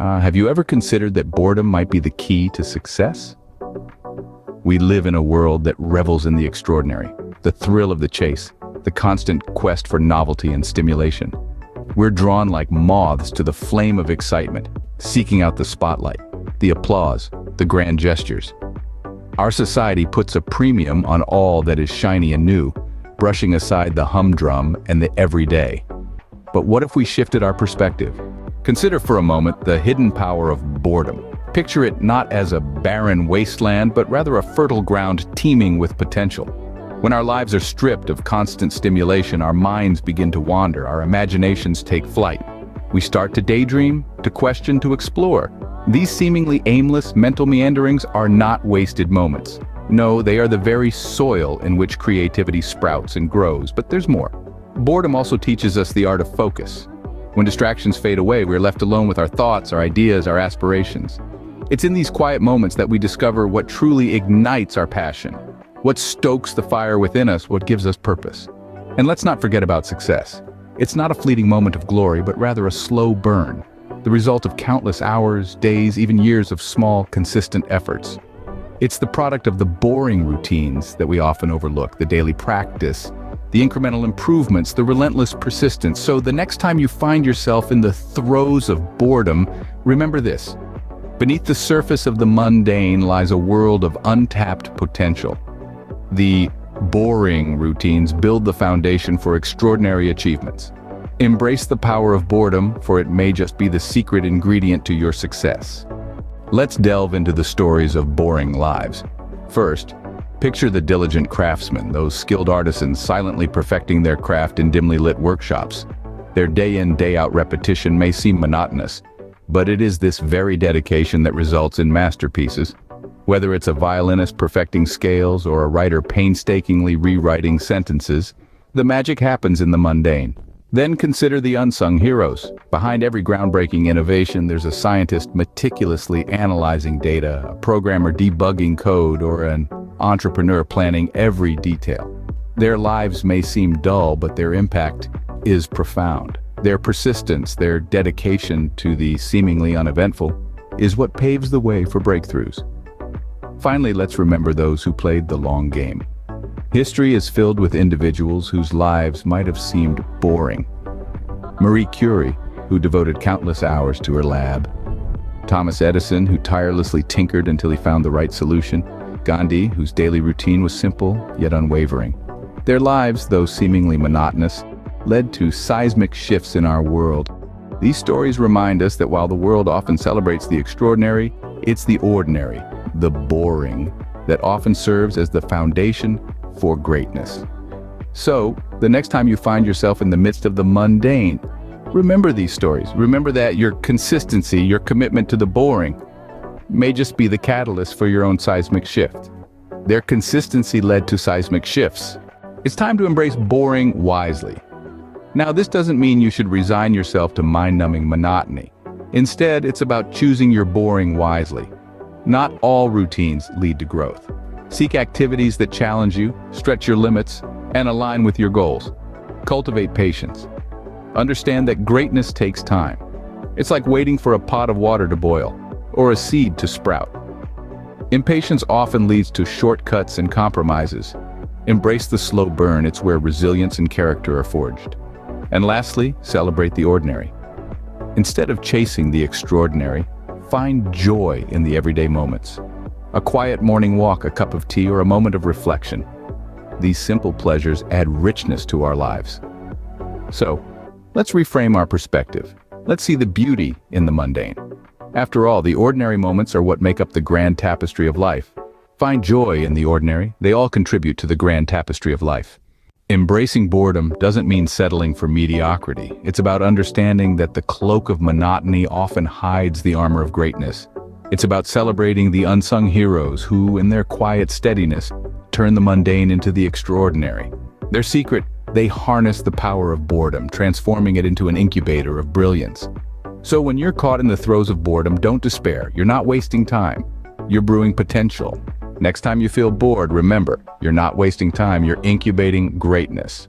Have you ever considered that boredom might be the key to success? We live in a world that revels in the extraordinary, the thrill of the chase, the constant quest for novelty and stimulation. We're drawn like moths to the flame of excitement, seeking out the spotlight, the applause, the grand gestures. Our society puts a premium on all that is shiny and new, brushing aside the humdrum and the everyday. But what if we shifted our perspective? Consider for a moment the hidden power of boredom. Picture it not as a barren wasteland, but rather a fertile ground teeming with potential. When our lives are stripped of constant stimulation, our minds begin to wander, our imaginations take flight. We start to daydream, to question, to explore. These seemingly aimless mental meanderings are not wasted moments. No, they are the very soil in which creativity sprouts and grows, but there's more. Boredom also teaches us the art of focus. When distractions fade away, we're left alone with our thoughts, our ideas, our aspirations. It's in these quiet moments that we discover what truly ignites our passion, what stokes the fire within us, what gives us purpose. And let's not forget about success. It's not a fleeting moment of glory, but rather a slow burn, the result of countless hours, days, even years of small, consistent efforts. It's the product of the boring routines that we often overlook, the daily practice, the incremental improvements, the relentless persistence. So the next time you find yourself in the throes of boredom, remember this. Beneath the surface of the mundane lies a world of untapped potential. The boring routines build the foundation for extraordinary achievements. Embrace the power of boredom, for it may just be the secret ingredient to your success. Let's delve into the stories of boring lives. First, picture the diligent craftsmen, those skilled artisans silently perfecting their craft in dimly lit workshops. Their day-in, day-out repetition may seem monotonous, but it is this very dedication that results in masterpieces. Whether it's a violinist perfecting scales or a writer painstakingly rewriting sentences, the magic happens in the mundane. Then consider the unsung heroes. Behind every groundbreaking innovation, there's a scientist meticulously analyzing data, a programmer debugging code, or an entrepreneur planning every detail. Their lives may seem dull, but their impact is profound. Their persistence, their dedication to the seemingly uneventful, is what paves the way for breakthroughs. Finally, let's remember those who played the long game. History is filled with individuals whose lives might have seemed boring. Marie Curie, who devoted countless hours to her lab. Thomas Edison, who tirelessly tinkered until he found the right solution. Gandhi, whose daily routine was simple yet unwavering. Their lives, though seemingly monotonous, led to seismic shifts in our world. These stories remind us that while the world often celebrates the extraordinary, it's the ordinary, the boring, that often serves as the foundation for greatness. So, the next time you find yourself in the midst of the mundane, remember these stories. Remember that your consistency, your commitment to the boring, may just be the catalyst for your own seismic shift. Their consistency led to seismic shifts. It's time to embrace boring wisely. Now, this doesn't mean you should resign yourself to mind-numbing monotony. Instead, it's about choosing your boring wisely. Not all routines lead to growth. Seek activities that challenge you, stretch your limits, and align with your goals. Cultivate patience. Understand that greatness takes time. It's like waiting for a pot of water to boil, or a seed to sprout. Impatience often leads to shortcuts and compromises. Embrace the slow burn. It's where resilience and character are forged. And lastly, celebrate the ordinary. Instead of chasing the extraordinary, find joy in the everyday moments. A quiet morning walk, a cup of tea, or a moment of reflection. These simple pleasures add richness to our lives. So, let's reframe our perspective. Let's see the beauty in the mundane. After all, the ordinary moments are what make up the grand tapestry of life. Find joy in the ordinary. They all contribute to the grand tapestry of life. Embracing boredom doesn't mean settling for mediocrity. It's about understanding that the cloak of monotony often hides the armor of greatness. It's about celebrating the unsung heroes who, in their quiet steadiness, turn the mundane into the extraordinary. Their secret, they harness the power of boredom, transforming it into an incubator of brilliance. So when you're caught in the throes of boredom, don't despair. You're not wasting time. You're brewing potential. Next time you feel bored, remember, you're not wasting time, you're incubating greatness.